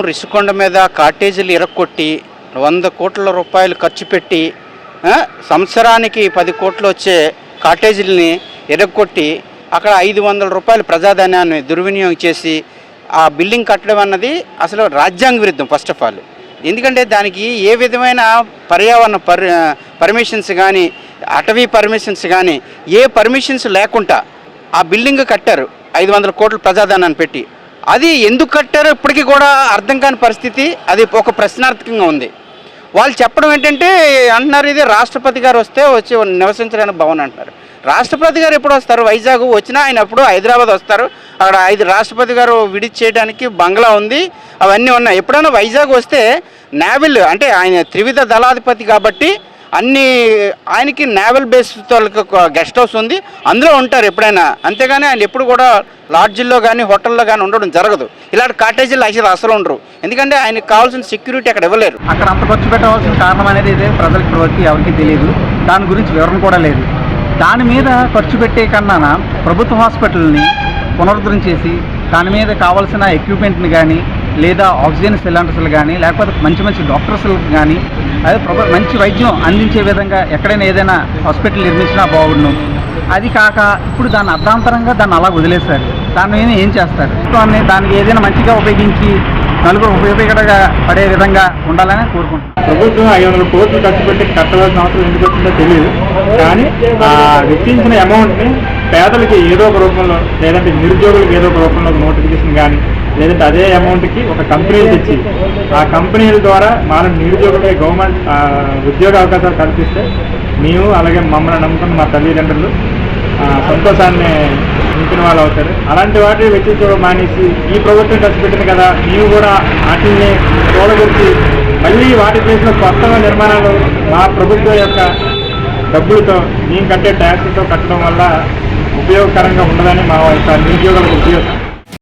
రిషికొండ మీద కాటేజీలు ఇరక్కొట్టి 100 కోట్ల రూపాయలు ఖర్చు పెట్టి సంవత్సరానికి 10 కోట్లు వచ్చే కాటేజీలని ఇరక్కొట్టి అక్కడ 500 రూపాయల ప్రజాధనాన్ని దుర్వినియోగం చేసి ఆ బిల్డింగ్ కట్టడం అన్నది అసలు రాజ్యాంగ విరుద్ధం. ఫస్ట్ ఆఫ్ ఆల్ ఎందుకంటే దానికి ఏ విధమైన పర్యావరణ పర్మిషన్స్ కానీ అటవీ పర్మిషన్స్ కానీ ఏ పర్మిషన్స్ లేకుండా ఆ బిల్డింగ్ కట్టారు 500 కోట్ల ప్రజాధనాన్ని పెట్టి. అది ఎందుకు కట్టారో ఇప్పటికీ కూడా అర్థం కాని పరిస్థితి. అది ఒక ప్రశ్నార్థకంగా ఉంది. వాళ్ళు చెప్పడం ఏంటంటే అంటున్నారు ఇది రాష్ట్రపతి గారు వచ్చి నివసించడానికి భవన్ అంటున్నారు. రాష్ట్రపతి గారు ఎప్పుడు వస్తారు? వైజాగ్ వచ్చినా ఆయన అప్పుడు హైదరాబాద్ వస్తారు. అక్కడ రాష్ట్రపతి గారు విడిచి చేయడానికి బంగ్లా ఉంది, అవన్నీ ఉన్నాయి. ఎప్పుడైనా వైజాగ్ వస్తే నేవల్ అంటే ఆయన త్రివిధ దళాధిపతి కాబట్టి ఆయనకి నేవల్ బేస్ గెస్ట్ హౌస్ ఉంది, అందులో ఉంటారు ఎప్పుడైనా. అంతేగాని ఆయన ఎప్పుడు కూడా లాడ్జిల్లో కానీ హోటల్లో కానీ ఉండడం జరగదు. ఇలాంటి కాటేజీలు అసలు ఉండరు. ఎందుకంటే ఆయనకు కావాల్సిన సెక్యూరిటీ అక్కడ ఇవ్వలేరు. అక్కడ అంత ఖర్చు పెట్టవలసిన కారణం అనేది ఇదే ప్రజలకు ఇప్పటివరకు ఎవరికి తెలియదు. దాని గురించి వివరణ కూడా లేదు. దాని మీద ఖర్చు పెట్టే కన్నా ప్రభుత్వ హాస్పిటల్ని పునరుద్ధరించేసి దాని మీద కావాల్సిన ఎక్విప్మెంట్ని కానీ లేదా ఆక్సిజన్ సిలిండర్స్లు కానీ లేకపోతే మంచి మంచి డాక్టర్స్లకు కానీ అదే మంచి వైద్యం అందించే విధంగా ఎక్కడైనా ఏదైనా హాస్పిటల్ నిర్మించినా బాగుండు. అది కాక ఇప్పుడు దాన్ని అర్ధాంతరంగా దాన్ని అలా వదిలేస్తారు. దాని మీద ఏం చేస్తారు? దానికి ఏదైనా మంచిగా ఉపయోగించి నలుగురు ఉపయోగకరంగా పడే విధంగా ఉండాలని కోరుకుంటున్నాను. ప్రభుత్వం 500 కోట్లు ఖర్చు పెట్టి కట్టవలసిన అవసరం ఎందుకు వచ్చిందో తెలియదు. కానీ ఆ వెచ్చించిన అమౌంట్ని పేదలకి ఏదో ఒక రూపంలో లేదంటే నిరుద్యోగులకు ఏదో ఒక రూపంలో నోటిఫికేషన్ కానీ లేదంటే అదే అమౌంట్కి ఒక కంపెనీలు తెచ్చి ఆ కంపెనీల ద్వారా మన నిరుద్యోగులకి గవర్నమెంట్ ఉద్యోగ అవకాశాలు కల్పిస్తే మేము అలాగే మమ్మల్ని నమ్ముకున్న మా తల్లిదండ్రులు సంతోషాన్ని నింపిన వాళ్ళు అవుతారు. అలాంటి వాటిని వెచ్చించడం మానేసి ఈ ప్రభుత్వం ఖర్చు పెట్టింది కదా మేము కూడా వాటిని తోడగొచ్చి మళ్ళీ వాటి ప్లేస్లో కొత్తగా నిర్మాణాలు మా ప్రభుత్వం యొక్క డబ్బులతో మేము కట్టే ట్యాక్స్తో కట్టడం వల్ల ఉపయోగకరంగా ఉండదని మా యొక్క నిరుద్యోగులకు ఉద్యోగం.